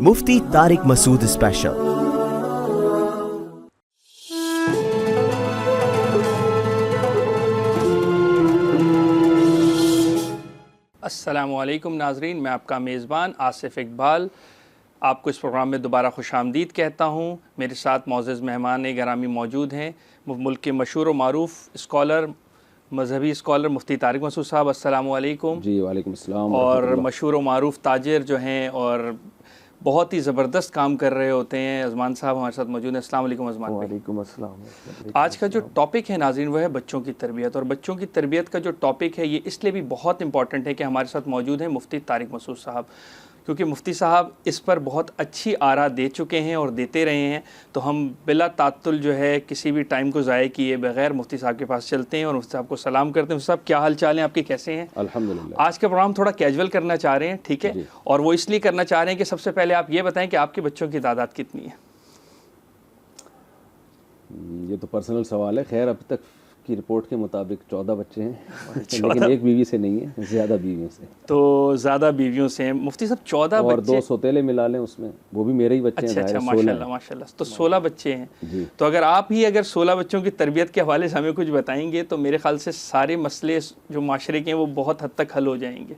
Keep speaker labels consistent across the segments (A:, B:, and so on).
A: मुफ्ती Tariq Masood special.
B: अस्सलामुअलैकुम नाज़रीन, मैं आपका मेज़बान आसिफ़ इकबाल आपको इस प्रोग्राम में दोबारा खुशामदीद कहता हूँ। मेरे साथ मौज़ज़ मेहमान गिरामी मौजूद हैं, मुल्क के मशहूर व मारूफ़ स्कॉलर, मजहबी स्कॉलर मुफ्ती तारिक मसूद साहब। अस्सलामुअलैकुम।
C: जी वालेकुम अस्सलाम।
B: और मशहूर व मारूफ़ ताजिर जो हैं और बहुत ही ज़बरदस्त काम कर रहे होते हैं, अज़मान साहब हमारे साथ मौजूद हैं। अस्सलाम वालेकुम अज़मान भाई।
C: वालेकुम अस्सलाम।
B: आज का जो टॉपिक है नाज़रीन वह है बच्चों की तरबियत। और बच्चों की तरबियत का जो टॉपिक है ये इसलिए भी बहुत इंपॉर्टेंट है कि हमारे साथ मौजूद हैं मुफ्ती तारिक मसूद साहब, क्योंकि मुफ्ती साहब इस पर बहुत अच्छी आरा दे चुके हैं और देते रहे हैं। तो हम बिला तात्तुल जो है किसी भी टाइम को ज़ाय किए बगैर मुफ्ती साहब के पास चलते हैं और मुफ्ती साहब को सलाम करते हैं। मुफ्ती साहब क्या हाल चाल हैं आपके, कैसे हैं?
C: अल्हम्दुलिल्लाह।
B: आज का प्रोग्राम थोड़ा कैजुअल करना चाह रहे हैं, ठीक है? और वो इसलिए करना चाह रहे हैं कि सबसे पहले आप ये बताएं कि आपके बच्चों की तादाद कितनी है?
C: ये तो पर्सनल सवाल है। खैर अब तक की रिपोर्ट के मुताबिक 14 बच्चे हैं लेकिन एक बीवी से नहीं है, ज़्यादा बीवियों से।
B: तो ज़्यादा बीवियों से हैं मुफ्ती साहब, 14
C: और
B: बच्चे?
C: 2 सौतेले मिला लें उसमें, वो भी मेरे ही बच्चे हैं।
B: अच्छा, माशाल्लाह माशाल्लाह। तो 16 बच्चे हैं
C: जी।
B: तो अगर आप ही अगर 16 बच्चों की तरबियत के हवाले से हमें कुछ बताएंगे तो मेरे ख्याल से सारे मसले जो माशरे के हैं वो बहुत हद तक हल हो जाएंगे।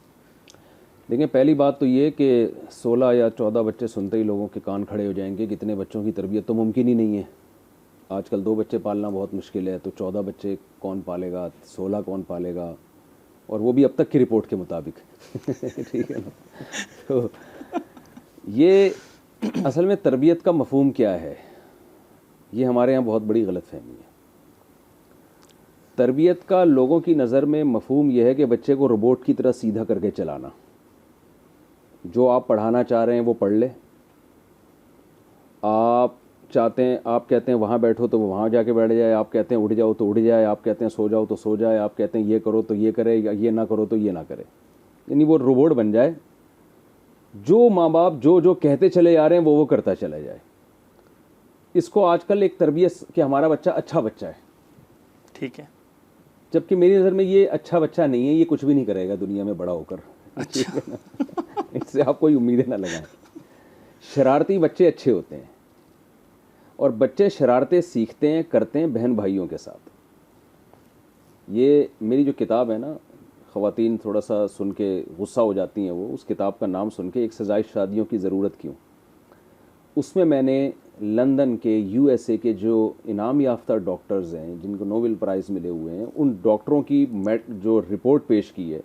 C: देखिए, पहली बात तो ये कि 16 या 14 बच्चे सुनते ही लोगों के कान खड़े हो जाएंगे कि इतने बच्चों की तरबियत तो मुमकिन ही नहीं है। आजकल 2 बच्चे पालना बहुत मुश्किल है, तो 14 बच्चे कौन पालेगा, 16 कौन पालेगा, और वो भी अब तक की रिपोर्ट के मुताबिक। ठीक है ना? तो ये असल में तरबियत का मफहूम क्या है, ये हमारे यहाँ बहुत बड़ी गलतफहमी है। तरबियत का लोगों की नज़र में मफहूम यह है कि बच्चे को रोबोट की तरह सीधा करके चलाना। जो आप पढ़ाना चाह रहे हैं वो पढ़ ले, आप चाहते हैं, आप कहते हैं वहाँ बैठो तो वो वहाँ जाके बैठ जाए, आप कहते हैं उठ जाओ तो उठ जाए, आप कहते हैं सो जाओ तो सो जाए, आप कहते हैं ये करो तो ये करे, या ये ना करो तो ये ना करे। यानी वो रोबोट बन जाए, जो माँ बाप जो जो कहते चले जा रहे हैं वो करता चला जाए। इसको आजकल एक तरबियत कि हमारा बच्चा अच्छा बच्चा है,
B: ठीक है,
C: जबकि मेरी नज़र में ये अच्छा बच्चा नहीं है। ये कुछ भी नहीं करेगा दुनिया में बड़ा होकर।
B: अच्छा।
C: इससे आप कोई उम्मीदें ना लगाएं। शरारती बच्चे अच्छे होते हैं, और बच्चे शरारतें सीखते हैं, करते हैं बहन भाइयों के साथ। ये मेरी जो किताब है ना, ख़वातीन थोड़ा सा सुन के गुस्सा हो जाती हैं, वो उस किताब का नाम सुन के, एक सजाई शादियों की ज़रूरत क्यों, उसमें मैंने लंदन के, यूएसए के जो इनाम याफ्ता डॉक्टर्स हैं जिनको नोबेल प्राइज़ मिले हुए हैं, उन डॉक्टरों की जो रिपोर्ट पेश की है,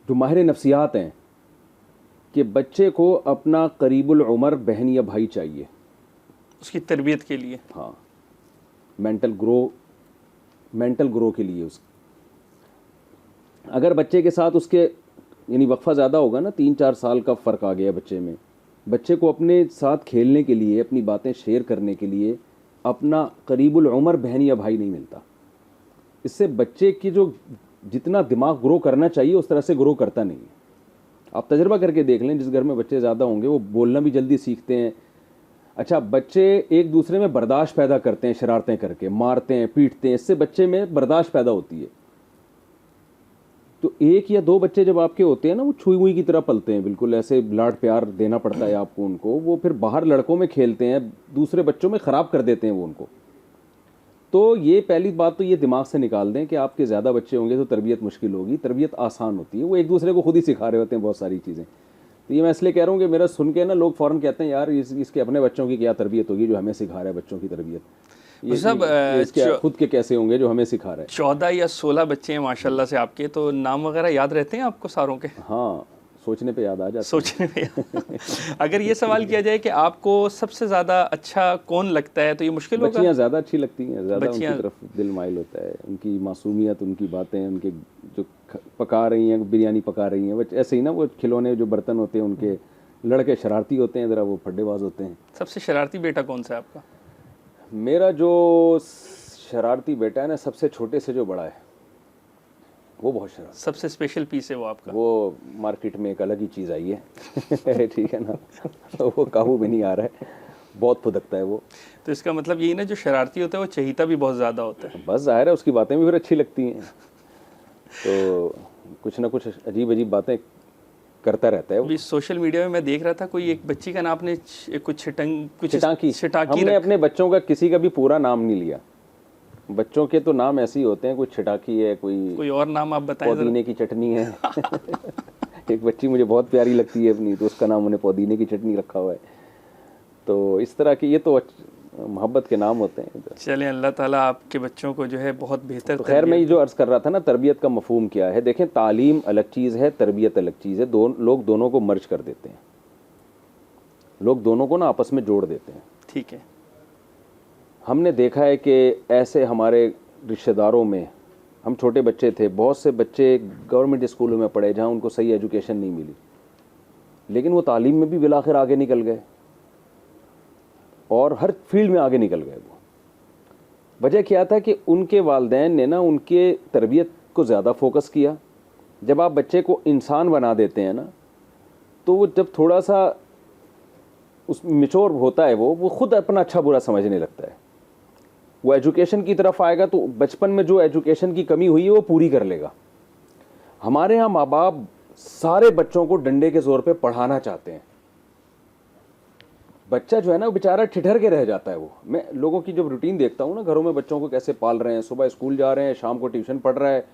C: जो माहिर नफ्सियात हैं, कि बच्चे को अपना करीबुल उमर बहन या भाई चाहिए
B: उसकी तरबियत के लिए।
C: हाँ, मेंटल ग्रो के लिए। अगर बच्चे के साथ उसके यानी वक्फा ज़्यादा होगा ना, 3-4 साल का फ़र्क आ गया बच्चे में, बच्चे को अपने साथ खेलने के लिए, अपनी बातें शेयर करने के लिए अपना करीबुल उमर बहन या भाई नहीं मिलता। इससे बच्चे की जो जितना दिमाग ग्रो करना चाहिए उस तरह से ग्रो करता नहीं है। आप तजर्बा करके देख लें, जिस घर में बच्चे ज़्यादा होंगे वो बोलना भी जल्दी सीखते हैं। अच्छा, बच्चे एक दूसरे में बर्दाश्त पैदा करते हैं, शरारतें करके मारते हैं, पीटते हैं, इससे बच्चे में बर्दाश्त पैदा होती है। तो 1 या 2 बच्चे जब आपके होते हैं ना, वो छुई हुई की तरह पलते हैं, बिल्कुल ऐसे लाड प्यार देना पड़ता है आपको उनको। वो फिर बाहर लड़कों में खेलते हैं, दूसरे बच्चों में ख़राब कर देते हैं वो उनको। तो ये पहली बात तो ये दिमाग से निकाल दें कि आपके ज़्यादा बच्चे होंगे तो तरबियत मुश्किल होगी। तरबियत आसान होती है, वो एक दूसरे को खुद ही सिखा रहे होते हैं बहुत सारी चीज़ें। तो ये मैं इसलिए कह रहा हूँ कि मेरा सुन के ना लोग फ़ौरन कहते हैं यार इसके अपने बच्चों की क्या तरबियत होगी जो हमें सिखा रहा है बच्चों की तरबियत। ये इसके खुद के कैसे होंगे जो हमें सिखा रहा है।
B: 14 या 16 बच्चे हैं माशाल्लाह से आपके, तो नाम वगैरह याद रहते हैं आपको सारों के?
C: हाँ, सोचने पे याद आ जाता है।
B: सोचने पे अगर ये सवाल किया जाए कि आपको सबसे ज़्यादा अच्छा कौन लगता है तो ये मुश्किल होगा।
C: बच्चियाँ ज़्यादा अच्छी लगती हैं, ज़्यादा उनकी तरफ दिल माइल होता है। उनकी मासूमियत, उनकी बातें, उनके जो पका रही हैं, बिरयानी पका रही हैं, ऐसे ही ना वो खिलौने जो बर्तन होते हैं उनके, लड़के शरारती होते हैं, ज़रा वो फड्डेबाज होते हैं।
B: सबसे शरारती बेटा कौन सा है आपका?
C: मेरा जो शरारती बेटा है ना, सबसे छोटे से जो बड़ा है वो बहुत शरारती।
B: सबसे स्पेशल पीस है वो आपका?
C: वो मार्केट में एक अलग ही चीज़ आई है। ठीक है ना, वो काबू में नहीं आ रहा है, बहुत फुदकता है वो।
B: तो इसका मतलब यही ना, जो शरारती होता है वो चहीता भी बहुत ज़्यादा होता है।
C: बस ज़ाहिर है उसकी बातें भी फिर अच्छी लगती हैं, तो कुछ ना कुछ अजीब अजीब बातें करता रहता है वो।
B: अभी सोशल मीडिया में मैं देख रहा था, कोई एक बच्ची का नाम आपने कुछ
C: छिटाकी
B: छिटाकी
C: हमने अपने बच्चों का किसी का भी पूरा नाम नहीं लिया। बच्चों के तो नाम ऐसे ही होते हैं, कोई छिटाकी है,
B: कोई और नाम आप बताएं जरा।
C: पुदीने की चटनी है। एक बच्ची मुझे बहुत प्यारी लगती है अपनी, तो उसका नाम उन्हें पुदीने की चटनी रखा हुआ है। तो इस तरह के ये तो मोहब्बत के नाम होते हैं।
B: चलें, अल्लाह ताला आपके बच्चों को जो है बहुत बेहतर
C: तो खैर, मैं ये जो अर्ज़ कर रहा था ना, तरबियत का मफहूम क्या है। देखें, तालीम अलग चीज़ है, तरबियत अलग चीज़ है। लोग दोनों को मर्ज कर देते हैं, लोग दोनों को ना आपस में जोड़ देते हैं।
B: ठीक है।
C: हमने देखा है कि ऐसे हमारे रिश्तेदारों में, हम छोटे बच्चे थे, बहुत से बच्चे गवर्नमेंट स्कूलों में पढ़े जहाँ उनको सही एजुकेशन नहीं मिली, लेकिन वो तालीम में भी बिलाखिर आगे निकल गए और हर फील्ड में आगे निकल गए। वो वजह क्या था कि उनके वालिदैन ने ना उनके तरबियत को ज़्यादा फोकस किया। जब आप बच्चे को इंसान बना देते हैं ना, तो वो जब थोड़ा सा उस मिच्योर होता है, वो खुद अपना अच्छा बुरा समझने लगता है। वो एजुकेशन की तरफ आएगा तो बचपन में जो एजुकेशन की कमी हुई है वो पूरी कर लेगा। हमारे यहाँ माँ बाप सारे बच्चों को डंडे के जोर पे पढ़ाना चाहते हैं। बच्चा जो है ना, वो बेचारा ठिठर के रह जाता है। वो, मैं लोगों की जब रूटीन देखता हूँ ना, घरों में बच्चों को कैसे पाल रहे हैं, सुबह स्कूल जा रहे हैं, शाम को ट्यूशन पढ़ रहा है,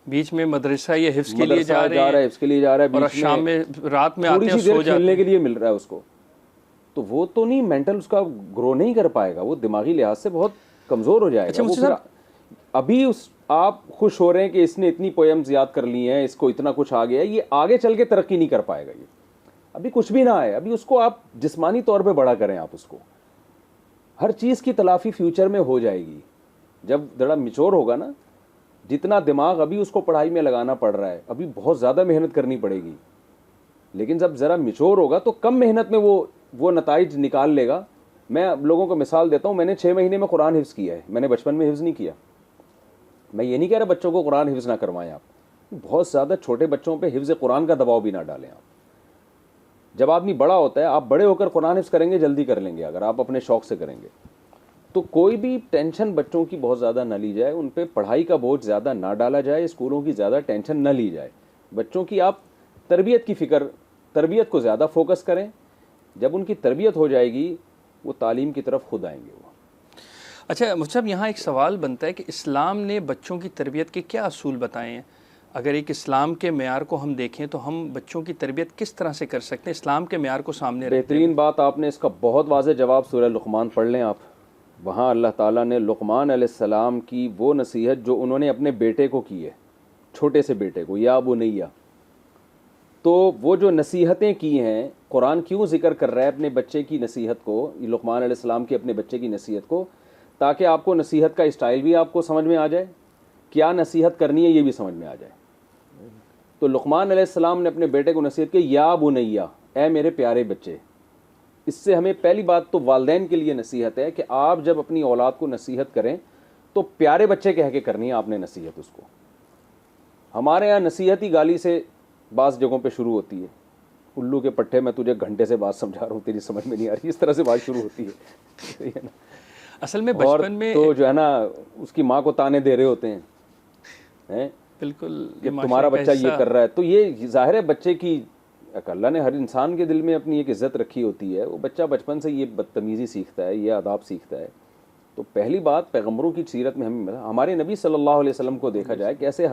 B: बीच में मदरसा या हिफ्स के लिए जा रहे
C: है, हिफ्स के लिए जा रहा है,
B: और शाम में रात में आते हैं, सो जाते
C: खेलने के लिए मिल रहा है उसको। तो वो तो नहीं, मेंटल उसका ग्रो नहीं कर पाएगा, वो दिमागी लिहाज से बहुत कमज़ोर हो जाएगा। वो फिर अभी आप खुश हो रहे हैं कि इसने इतनी पोएम्स याद कर ली हैं, इसको इतना कुछ आ गया है, ये आगे चल के तरक्की नहीं कर पाएगा। ये अभी कुछ भी ना आए, अभी उसको आप जिस्मानी तौर पे बड़ा करें। आप उसको हर चीज़ की तलाफ़ी फ्यूचर में हो जाएगी जब ज़रा मिच्योर होगा ना। जितना दिमाग अभी उसको पढ़ाई में लगाना पड़ रहा है, अभी बहुत ज़्यादा मेहनत करनी पड़ेगी, लेकिन जब ज़रा मिच्योर होगा तो कम मेहनत में वो नताइज निकाल लेगा। मैं लोगों को मिसाल देता हूँ, मैंने 6 महीने में कुरान हिफ्ज़ किया है। मैंने बचपन में हिफ्ज़ नहीं किया। मैं ये नहीं कह रहा बच्चों को कुरान हिफ्ज़ ना करवाएं आप, बहुत ज़्यादा छोटे बच्चों पे हिफ्ज़ कुरान का दबाव भी ना डालें आप। जब आदमी बड़ा होता है, आप बड़े होकर कुरान हिफ्ज़ करेंगे, जल्दी कर लेंगे अगर आप अपने शौक़ से करेंगे। तो कोई भी टेंशन बच्चों की बहुत ज़्यादा ना ली जाए, उन पे पढ़ाई का बोझ ज़्यादा ना डाला जाए, स्कूलों की ज़्यादा टेंशन ना ली जाए। बच्चों की आप तरबियत की फ़िक्र, तरबियत को ज़्यादा फोकस करें। जब उनकी तरबियत हो जाएगी, वो तालीम की तरफ खुद आएंगे वो।
B: अच्छा मुझे यहाँ एक सवाल बनता है कि इस्लाम ने बच्चों की तरबियत के क्या असूल बताए हैं? अगर एक इस्लाम के मेयार को हम देखें तो हम बच्चों की तरबियत किस तरह से कर सकते हैं इस्लाम के मेयार को सामने रखते हुए?
C: बेहतरीन बात आपने, इसका बहुत वाज़ेह जवाब सूरह लुक़मान पढ़ लें आप। वहाँ अल्लाह ताला ने लुक़मान अलैहिस्सलाम की वो नसीहत जो उन्होंने अपने बेटे को की है, छोटे से बेटे को, या बुनैया, तो वो जो नसीहतें की हैं, कुरान क्यों ज़िक्र कर रहा है अपने बच्चे की नसीहत को, लुक़मान अलैहिस्सलाम की अपने बच्चे की नसीहत को, ताकि आपको नसीहत का स्टाइल भी आपको समझ में आ जाए, क्या नसीहत करनी है ये भी समझ में आ जाए। तो लुक़मान अलैहिस्सलाम ने अपने बेटे को नसीहत की, या बुनैया, ए मेरे प्यारे बच्चे। इससे हमें पहली बात तो वालिदैन के लिए नसीहत है कि आप जब अपनी औलाद को नसीहत करें तो प्यारे बच्चे कह के करनी है आपने नसीहत उसको। हमारे यहाँ नसीहत ही गाली से बाज़ जगहों पे शुरू होती है। उल्लू के पट्टे, मैं तुझे घंटे से बात समझा रहा हूँ, तेरी समझ में नहीं आ रही, इस तरह से बात शुरू होती है।
B: असल में बचपन में
C: तो जो है ना, उसकी माँ को ताने दे रहे होते हैं
B: बिल्कुल
C: कि तुम्हारा बच्चा ये कर रहा है। तो ये ज़ाहिर है बच्चे की, अल्लाह ने हर इंसान के दिल में अपनी एक इज़्ज़त रखी होती है। वो बच्चा बचपन से ये बदतमीज़ी सीखता है, ये आदाब सीखता है। तो पहली बात, पैगम्बरों की सीरत में हमारे नबी सल्लल्लाहु अलैहि वसल्लम को देखा जाए, कैसे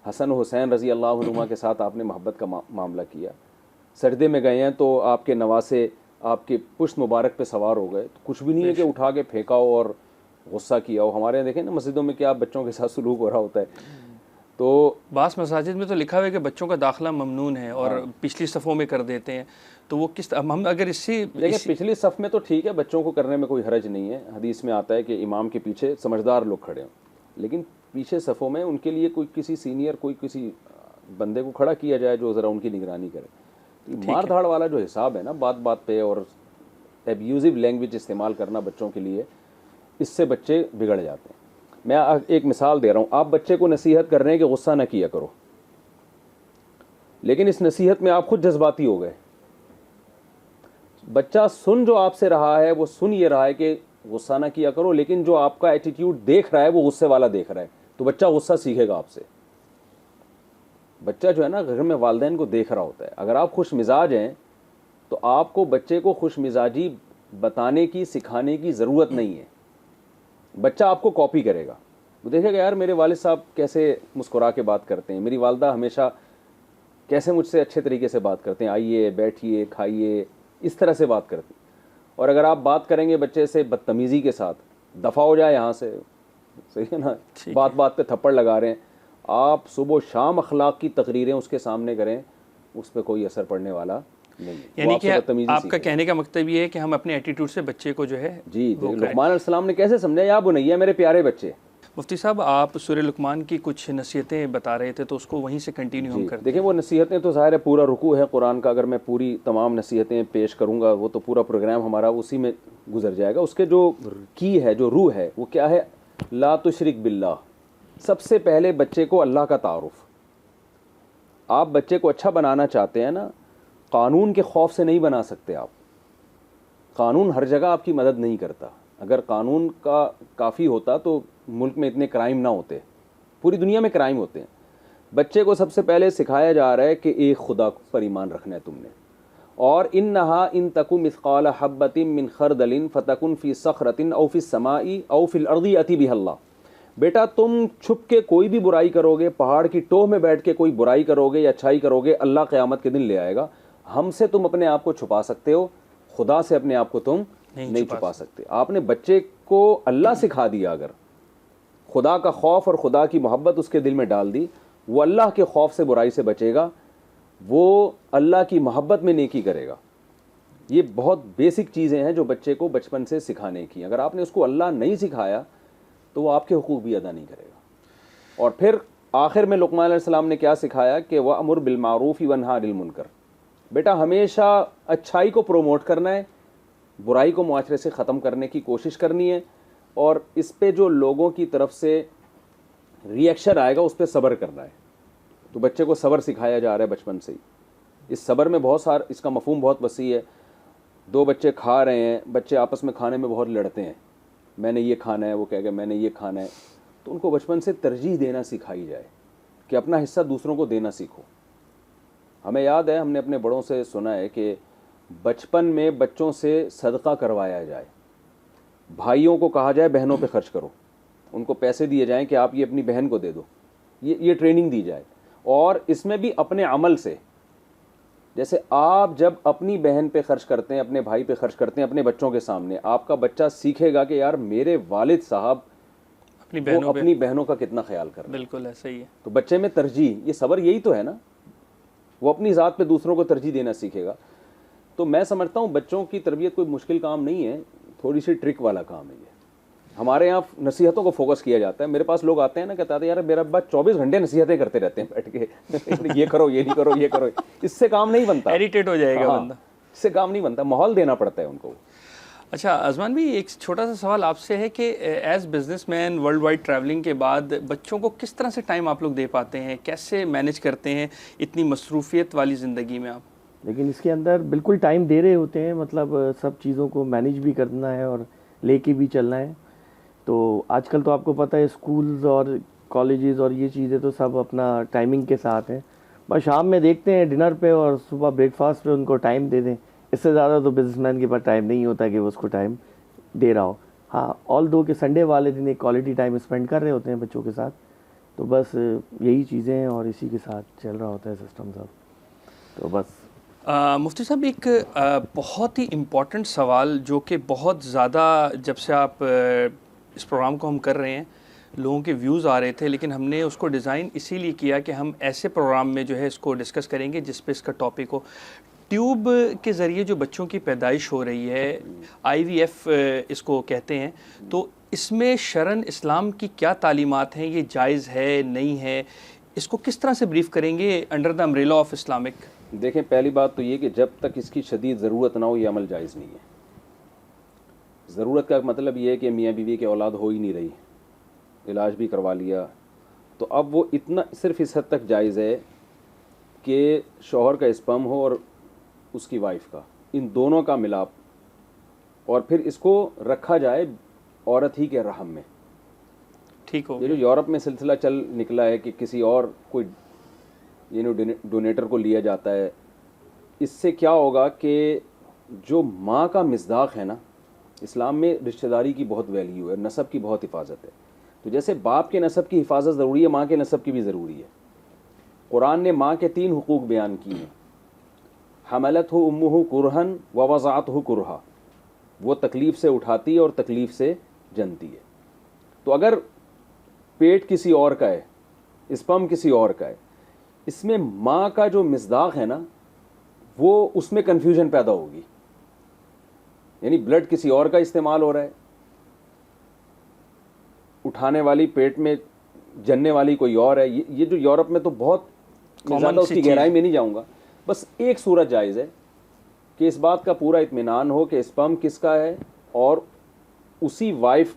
C: हसन हुसैन रज़ी अल्लाह अन्हुमा के साथ आपने मोहब्बत का मामला किया। सजदे में गए हैं तो आपके नवासे आपके पुश्त मुबारक पे सवार हो गए, तो कुछ भी नहीं है कि उठा के फेंका हो और गुस्सा किया हो। हमारे यहाँ देखें ना मस्जिदों में क्या बच्चों के साथ सलूक हो रहा होता है। तो
B: बास मसाजिद में तो लिखा हुआ है कि बच्चों का दाखिला ममनून है और पिछली सफ़ों में कर देते हैं। तो वो किस, हम अगर
C: देखिए पिछली सफ़ में तो ठीक है, बच्चों को करने में कोई हरज नहीं है। हदीस में आता है कि इमाम के पीछे समझदार लोग खड़े हों, लेकिन पीछे सफ़ों में उनके लिए कोई किसी सीनियर, कोई किसी बंदे को खड़ा किया जाए जो ज़रा उनकी निगरानी करे। मार धाड़ वाला जो हिसाब है ना, बात बात पे और एब्यूज़िव लैंग्वेज इस्तेमाल करना बच्चों के लिए, इससे बच्चे बिगड़ जाते हैं। मैं एक मिसाल दे रहा हूँ, आप बच्चे को नसीहत कर रहे हैं कि गुस्सा न किया करो, लेकिन इस नसीहत में आप खुद जज्बाती हो गए। बच्चा सुन जो आपसे रहा है, वो सुन ये रहा है कि गुस्सा ना किया करो, लेकिन जो आपका एटीट्यूड देख रहा है वो गुस्से वाला देख रहा है, तो बच्चा गुस्सा सीखेगा आपसे। बच्चा जो है ना घर में वालिदैन को देख रहा होता है। अगर आप खुश मिजाज हैं तो आपको बच्चे को खुश मिजाजी बताने की, सिखाने की ज़रूरत नहीं है। बच्चा आपको कॉपी करेगा, वो देखेगा यार मेरे वालिद साहब कैसे मुस्कुरा के बात करते हैं, मेरी वालदा हमेशा कैसे मुझसे अच्छे तरीके से बात करते हैं, आइए बैठिए खाइए, इस तरह से बात करते हैं। और अगर आप बात करेंगे बच्चे से बदतमीज़ी के साथ, दफ़ा हो जाए यहाँ से, सही है ना, बात बात पे थप्पड़ लगा रहे हैं, आप सुबह शाम अखलाक की तकरीरें उसके सामने करें, उस पर कोई असर पड़ने वाला नहीं है।
B: यानी कि आपका कहने का मतलब ये है कि हम अपने एटीट्यूड से बच्चे को जो है
C: जी, लुकमान अलैहिस्सलाम ने कैसे समझा, या बुनैया मेरे प्यारे बच्चे।
B: मुफ्ती साहब, आप सूरह लुकमान की कुछ नसीहतें बता रहे थे, तो उसको वहीं से कंटिन्यू हम करते हैं।
C: देखिए वो नसीहतें तो ज़ाहिर है पूरा रुकू है कुरान का, अगर मैं पूरी तमाम नसीहतें पेश करूँगा वो तो पूरा प्रोग्राम हमारा उसी में गुजर जाएगा। उसके जो की है, जो रूह है, वो क्या है? ला तुशरिक बिल्लाह। सबसे पहले बच्चे को अल्लाह का तारुफ। आप बच्चे को अच्छा बनाना चाहते हैं ना, कानून के खौफ से नहीं बना सकते आप। कानून हर जगह आपकी मदद नहीं करता। अगर कानून का काफ़ी होता तो मुल्क में इतने क्राइम ना होते, पूरी दुनिया में क्राइम होते हैं। बच्चे को सबसे पहले सिखाया जा रहा है कि एक खुदा पर ईमान रखना है तुमने, और इन्नहा इन तकु मिस्काल हब्बतिन मिन खरदलिन फतकुन फी सखरतिन औ फी समाई औ फिल अर्दी अति बिहल्ला। बेटा तुम छुप के कोई भी बुराई करोगे, पहाड़ की टोह में बैठ के कोई बुराई करोगे या अच्छाई करोगे, अल्लाह क़यामत के दिन ले आएगा। हमसे तुम अपने आप को छुपा सकते हो, खुदा से अपने आप को तुम नहीं छुपा सकते। आपने बच्चे को अल्लाह सिखा दिया, अगर खुदा का खौफ और खुदा की मोहब्बत उसके दिल में डाल दी, वो अल्लाह के खौफ से, बुराई से बचेगा, वो अल्लाह की मोहब्बत में नेकी करेगा। ये बहुत बेसिक चीज़ें हैं जो बच्चे को बचपन से सिखाने की। अगर आपने उसको अल्लाह नहीं सिखाया तो वो आपके हुकूक भी अदा नहीं करेगा। और फिर आखिर में लुकमान अलैहिस्सलाम ने क्या सिखाया कि वअमुर बिल मारूफ वन्हा अनिल मुनकर। बेटा हमेशा अच्छाई को प्रोमोट करना है, बुराई को मुआशरे से ख़त्म करने की कोशिश करनी है, और इस पे जो लोगों की तरफ से रिएक्शन आएगा उस पर सब्र करना है। तो बच्चे को सब्र सिखाया जा रहा है बचपन से ही। इस सब्र में बहुत सारा, इसका मफहूम बहुत वसी है। दो बच्चे खा रहे हैं, बच्चे आपस में खाने में बहुत लड़ते हैं, मैंने ये खाना है, वो कहेगा मैंने ये खाना है। तो उनको बचपन से तरजीह देना सिखाई जाए कि अपना हिस्सा दूसरों को देना सीखो। हमें याद है, हमने अपने बड़ों से सुना है कि बचपन में बच्चों से सदका करवाया जाए, भाइयों को कहा जाए बहनों पे खर्च करो, उनको पैसे दिए जाएं कि आप ये अपनी बहन को दे दो, ये ट्रेनिंग दी जाए। और इसमें भी अपने अमल से, जैसे आप जब अपनी बहन पे खर्च करते हैं, अपने भाई पे खर्च करते हैं अपने बच्चों के सामने, आपका बच्चा सीखेगा कि यार मेरे वालिद साहब अपनी बहनों का कितना ख्याल कर रहे हैं।
B: बिल्कुल ऐसा ही है।
C: तो बच्चे में तरजीह, ये सब्र यही तो है ना, वो अपनी ज़ात पे दूसरों को तरजीह देना सीखेगा। तो मैं समझता हूँ बच्चों की तरबियत कोई मुश्किल काम नहीं है, थोड़ी सी ट्रिक वाला काम है ये। हमारे यहाँ नसीहतों को फोकस किया जाता है। मेरे पास लोग आते हैं ना, कहते हैं यार मेरा अब्बा 24 घंटे नसीहतें करते रहते हैं बैठ के ये करो, ये नहीं करो, ये करो। इससे काम नहीं बनता,
B: इरिटेट हो जाएगा बंदा,
C: इससे काम नहीं बनता, माहौल देना पड़ता है उनको।
B: अच्छा अजमान भाई, एक छोटा सा सवाल आपसे है कि as businessman world wide travelling के बाद बच्चों को किस तरह से टाइम आप लोग दे पाते हैं, कैसे मैनेज करते हैं इतनी मसरूफियत वाली ज़िंदगी में आप?
D: लेकिन इसके अंदर बिल्कुल टाइम दे रहे होते हैं, मतलब सब चीज़ों को मैनेज भी करना है और लेके भी चलना है। तो आजकल तो आपको पता है स्कूल्स और कॉलेजेस और ये चीज़ें तो सब अपना टाइमिंग के साथ हैं। बस शाम में देखते हैं डिनर पे और सुबह ब्रेकफास्ट पे उनको टाइम दे दें। इससे ज़्यादा तो बिजनेसमैन के पास टाइम नहीं होता कि वो उसको टाइम दे रहा हो। हाँ, ऑल दो कि संडे वाले दिन एक क्वालिटी टाइम स्पेंड कर रहे होते हैं बच्चों के साथ। तो बस यही चीज़ें हैं और इसी के साथ चल रहा होता है सिस्टम सब। तो बस
B: मुफ्ती साहब, एक बहुत ही इम्पॉर्टेंट सवाल जो कि बहुत ज़्यादा जब से आप इस प्रोग्राम को हम कर रहे हैं लोगों के व्यूज़ आ रहे थे, लेकिन हमने उसको डिज़ाइन इसीलिए किया कि हम ऐसे प्रोग्राम में जो है इसको डिस्कस करेंगे जिस पे इसका टॉपिक हो। ट्यूब के ज़रिए जो बच्चों की पैदाइश हो रही है, IVF इसको कहते हैं, तो इसमें शरन इस्लाम की क्या तालीमात हैं, ये जायज़ है नहीं है, इसको किस तरह से ब्रीफ करेंगे under the umbrella of Islamic?
C: देखें, पहली बात तो ये कि जब तक इसकी शदीद ज़रूरत ना हो ये अमल जायज़ नहीं है। ज़रूरत का मतलब ये है कि मियाँ बीवी की औलाद हो ही नहीं रही, इलाज भी करवा लिया, तो अब वो इतना सिर्फ इस हद तक जायज़ है कि शौहर का स्पर्म हो और उसकी वाइफ का, इन दोनों का मिलाप, और फिर इसको रखा जाए औरत ही के रहम में। ठीक हो, ये जो यूरोप में सिलसिला चल निकला है कि किसी और कोई डोनेटर को लिया जाता है। इससे क्या होगा कि जो माँ का मिज़दाक़ है ना, इस्लाम में रिश्तेदारी की बहुत वैल्यू है, नसब की बहुत हिफाजत है। तो जैसे बाप के नसब की हिफाजत ज़रूरी है, माँ के नसब की भी ज़रूरी है। कुरान ने माँ के 3 हुकूक बयान किए हैं। हमलतहु उम्मुहु कुरहन व वज़अतहु कुरहा, वो तकलीफ़ से उठाती है और तकलीफ़ से जनती है। तो अगर पेट किसी और का है, स्पर्म किसी और का है, इसमें माँ का जो मिज़दाक़ है ना, वो उसमें कन्फ्यूजन पैदा होगी, यानी ब्लड किसी और का इस्तेमाल हो रहा है, उठाने वाली पेट में जनने वाली कोई और है। ये जो यूरोप में तो बहुत ज़्यादा, उसकी गहराई में नहीं जाऊंगा, बस एक सूरत जायज़ है कि इस बात का पूरा इत्मीनान हो कि स्पर्म किसका है और उसी वाइफ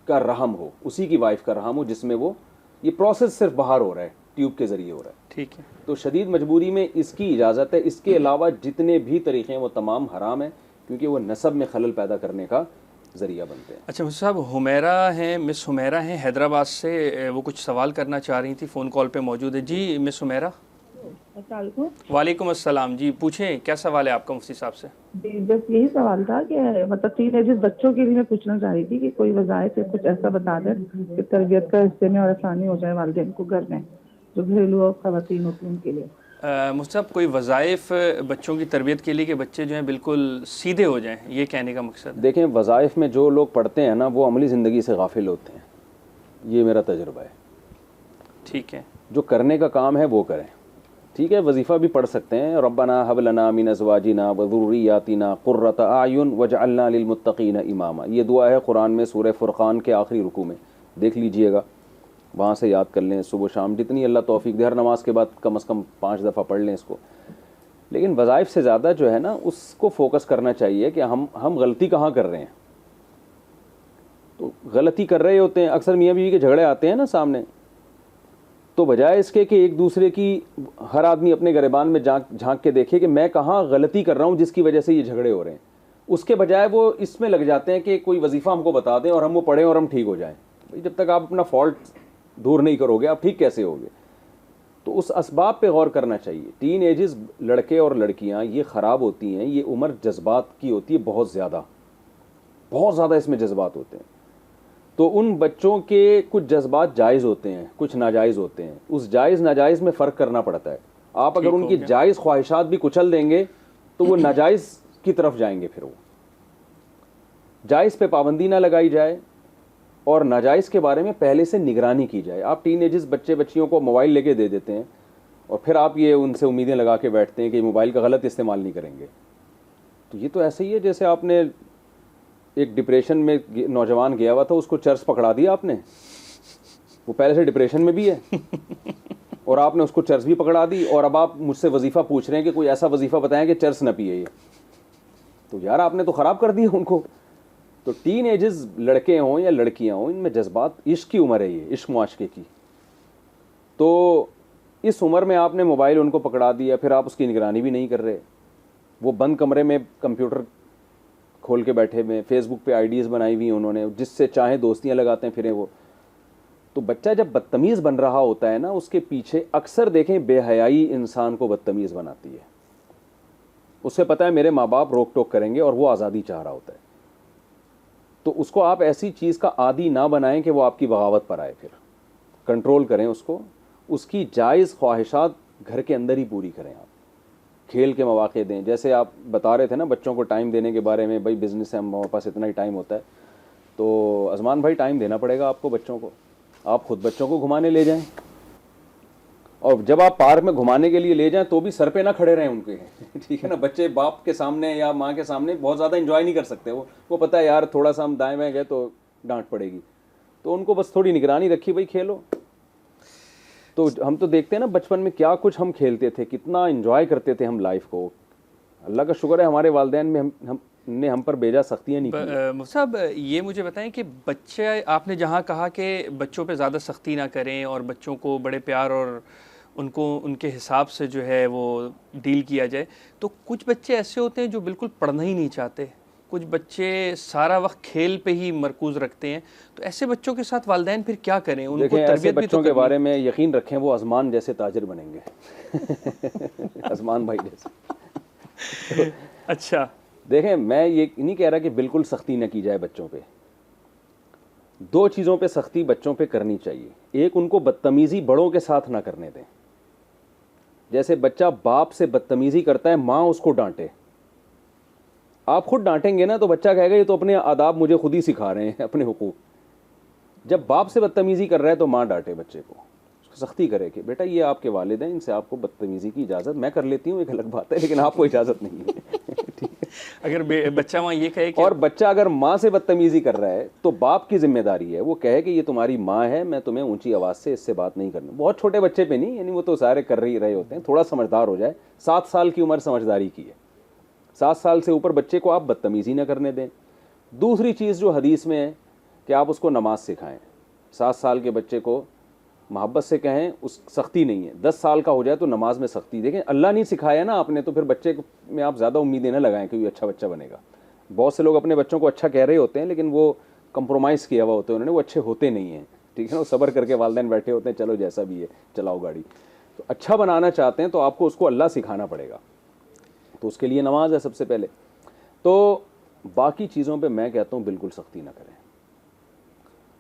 C: का रहम हो, उसी की वाइफ का रहम हो जिसमें वो ये प्रोसेस सिर्फ बाहर हो रहा है, ट्यूब के ज़रिए हो रहा है।
B: ठीक है।
C: तो शदीद मजबूरी में इसकी इजाज़त है। इसके अलावा जितने भी तरीक़े हैं वो तमाम हराम हैं, क्योंकि वो नसब में खलल पैदा करने का ज़रिया बनते हैं।
B: अच्छा मुफ्ती साहब, हुमैरा हैं, मिस हुमैरा हैं हैदराबाद से, वो कुछ सवाल करना चाह रही थी, फ़ोन कॉल पे मौजूद है। जी मिस हुमैरा। वालेकुम अस्सलाम। जी पूछें, क्या सवाल है आपका मुफ्ती साहब से?
E: जी बस यही सवाल था कि मतलब टीनेजर्स बच्चों के लिए मैं पूछना चाह रही थी कि कोई वज़ाइफ कुछ ऐसा बता दें कि तरबियत का हिस्से में और आसानी हो जाए वालिदैन को घर में, जो घरेलू और ख़वातीन होती हैं उनके लिए।
B: मुफ्ती साहब, कोई वज़ाइफ बच्चों की तरबियत के लिए कि बच्चे जो हैं बिल्कुल सीधे हो जाएं, ये कहने का मकसद है?
C: देखें, वज़ाइफ में जो लोग पढ़ते हैं ना, वो अमली ज़िंदगी से गाफिल होते हैं, ये मेरा तजुर्बा है।
B: ठीक है।
C: जो करने का काम है वो करें। ठीक है, वजीफ़ा भी पढ़ सकते हैं, रब्बना हब लना मिन अज़वाजिना व ज़ुर्रियातिना क़ुर्रत आयुन वजअलना लिलमुत्तक़ीना इमामा। ये दुआ है कुरान में सूरह फ़ुरक़ान के आखिरी रुकू में, देख लीजिएगा, वहाँ से याद कर लें, सुबह शाम जितनी अल्लाह तौफ़ीक दे, हर नमाज के बाद कम से कम 5 दफ़ा पढ़ लें इसको। लेकिन वज़ाइफ से ज़्यादा जो है ना, उसको फोकस करना चाहिए कि हम गलती कहाँ कर रहे हैं। तो गलती कर रहे होते हैं, अक्सर मियाँ बीवी के झगड़े आते हैं ना सामने, तो बजाय इसके कि एक दूसरे की, हर आदमी अपने गिरबान में झांक के देखे कि मैं कहाँ गलती कर रहा हूँ जिसकी वजह से ये झगड़े हो रहे हैं, उसके बजाय वो इसमें लग जाते हैं कि कोई वजीफ़ा हमको बता दें और हम वो पढ़ें और हम ठीक हो जाएं। भाई जब तक आप अपना फॉल्ट दूर नहीं करोगे, आप ठीक कैसे होगे? तो उस असबाब पे गौर करना चाहिए। टीन एजेस लड़के और लड़कियाँ ये ख़राब होती हैं, ये उम्र जज्बात की होती है, बहुत ज़्यादा इसमें जज्बात होते हैं। तो उन बच्चों के कुछ जज्बात जायज़ होते हैं, कुछ नाजायज़ होते हैं। उस जायज़ नाजायज़ में फ़र्क करना पड़ता है। आप अगर उनकी जायज़ ख्वाहिशात भी कुचल देंगे तो वो नाजायज़ की तरफ जाएंगे। फिर वो जायज़ पे पाबंदी ना लगाई जाए और नाजायज़ के बारे में पहले से निगरानी की जाए। आप टीनेजर्स बच्चे बच्चियों को मोबाइल लेके दे देते हैं और फिर आप ये उनसे उम्मीदें लगा के बैठते हैं कि मोबाइल का गलत इस्तेमाल नहीं करेंगे। तो ये तो ऐसे ही है जैसे आपने एक डिप्रेशन में नौजवान गया हुआ था, उसको चर्च पकड़ा दिया आपने, वो पहले से डिप्रेशन में भी है और आपने उसको चर्च भी पकड़ा दी, और अब आप मुझसे वजीफ़ा पूछ रहे हैं कि कोई ऐसा वजीफ़ा बताएं कि चर्च न पिए। ये तो यार आपने तो ख़राब कर दिया उनको। तो टीन एजेस लड़के हों या लड़कियां हों, इनमें जज्बात, इश्क की उम्र है ये, इश्क मुआशके की। तो इस उम्र में आपने मोबाइल उनको पकड़ा दिया, फिर आप उसकी निगरानी भी नहीं कर रहे। वो बंद कमरे में कंप्यूटर खोल के बैठे हुए, फेसबुक पे आईडीज़ बनाई हुई हैं उन्होंने, जिससे चाहे दोस्तियां लगाते हैं फिरें वो। तो बच्चा जब बदतमीज़ बन रहा होता है ना, उसके पीछे अक्सर देखें बेहयाई इंसान को बदतमीज़ बनाती है। उसे पता है मेरे माँ बाप रोक टोक करेंगे और वो आज़ादी चाह रहा होता है। तो उसको आप ऐसी चीज़ का आदी ना बनाएं कि वो आपकी बगावत पर आए। फिर कंट्रोल करें उसको, उसकी जायज़ ख्वाहिशात घर के अंदर ही पूरी करें। आप खेल के मौके दें, जैसे आप बता रहे थे ना बच्चों को टाइम देने के बारे में, भाई बिज़नेस है, हमारे पास इतना ही टाइम होता है। तो अज़मान भाई, टाइम देना पड़ेगा आपको बच्चों को। आप खुद बच्चों को घुमाने ले जाएं, और जब आप पार्क में घुमाने के लिए ले जाएं तो भी सर पे ना खड़े रहें उनके ठीक है ना। बच्चे बाप के सामने या माँ के सामने बहुत ज़्यादा एंजॉय नहीं कर सकते। वो पता है यार थोड़ा सा हम दाएं बाएं गए तो डांट पड़ेगी, तो उनको बस थोड़ी निगरानी रखी, भाई खेलो। तो हम तो देखते हैं ना बचपन में क्या कुछ हम खेलते थे, कितना एंजॉय करते थे हम लाइफ को। अल्लाह का शुक्र है हमारे वालिदैन में हमने हम पर बेजा सख्तियाँ नहीं की।
B: मुफ्ती साहब, ये मुझे बताएं कि बच्चे, आपने जहाँ कहा कि बच्चों पे ज़्यादा सख्ती ना करें और बच्चों को बड़े प्यार और उनको उनके हिसाब से जो है वो डील किया जाए, तो कुछ बच्चे ऐसे होते हैं जो बिल्कुल पढ़ना ही नहीं चाहते, कुछ बच्चे सारा वक्त खेल पे ही मरकूज रखते हैं, तो ऐसे बच्चों के साथ वालिदैन फिर क्या करें? उनको
C: देखें, ऐसे
B: तरबियत भी
C: बच्चों
B: तो
C: के
B: करनी
C: बारे में यकीन रखें, वो आसमान जैसे ताजिर बनेंगे आसमान भाई जैसे।
B: है। अच्छा,
C: देखें, मैं ये नहीं कह रहा कि बिल्कुल सख्ती न की जाए बच्चों पे। दो चीज़ों पे सख्ती बच्चों पे करनी चाहिए। एक, उनको बदतमीज़ी बड़ों के साथ ना करने दें। जैसे बच्चा बाप से बदतमीज़ी करता है, माँ उसको डांटे। आप खुद डांटेंगे ना तो बच्चा कहेगा ये तो अपने आदाब मुझे खुद ही सिखा रहे हैं, अपने हुकूक। जब बाप से बदतमीज़ी कर रहा है तो माँ डांटे बच्चे को, सख्ती करे कि बेटा ये आपके वालिद हैं, इनसे आपको बदतमीज़ी की इजाज़त, मैं कर लेती हूँ एक अलग बात है, लेकिन आपको इजाज़त नहीं है ठीक है।
B: अगर बच्चा वहाँ ये कहे कि
C: और बच्चा अगर माँ से बदतमीज़ी कर रहा है तो बाप की जिम्मेदारी है वो कहे कि ये तुम्हारी माँ है, मैं तुम्हें ऊंची आवाज़ से इससे बात नहीं करनी। बहुत छोटे बच्चे पे नहीं, यानी वो तो सारे कर ही रहे होते हैं, थोड़ा समझदार हो जाए। 7 साल की उम्र समझदारी की है, 7 साल से ऊपर बच्चे को आप बदतमीज़ी ना करने दें। दूसरी चीज़ जो हदीस में है कि आप उसको नमाज सिखाएं। 7 साल के बच्चे को मोहब्बत से कहें, उस सख्ती नहीं है। 10 साल का हो जाए तो नमाज में सख्ती। देखें, अल्लाह नहीं सिखाया ना आपने, तो फिर बच्चे में आप ज़्यादा उम्मीदें ना लगाएं कि ये अच्छा बच्चा बनेगा। बहुत से लोग अपने बच्चों को अच्छा कह रहे होते हैं, लेकिन वो कंप्रोमाइज़ किया हुआ होते हैं उन्होंने, वो अच्छे होते नहीं हैं, ठीक है ना। वो सब्र करके वालिदैन बैठे होते हैं, चलो जैसा भी है चलाओ गाड़ी। तो अच्छा बनाना चाहते हैं तो आपको उसको अल्लाह सिखाना पड़ेगा, तो उसके लिए नमाज है सबसे पहले। तो बाकी चीज़ों पे मैं कहता हूँ बिल्कुल सख्ती ना करें।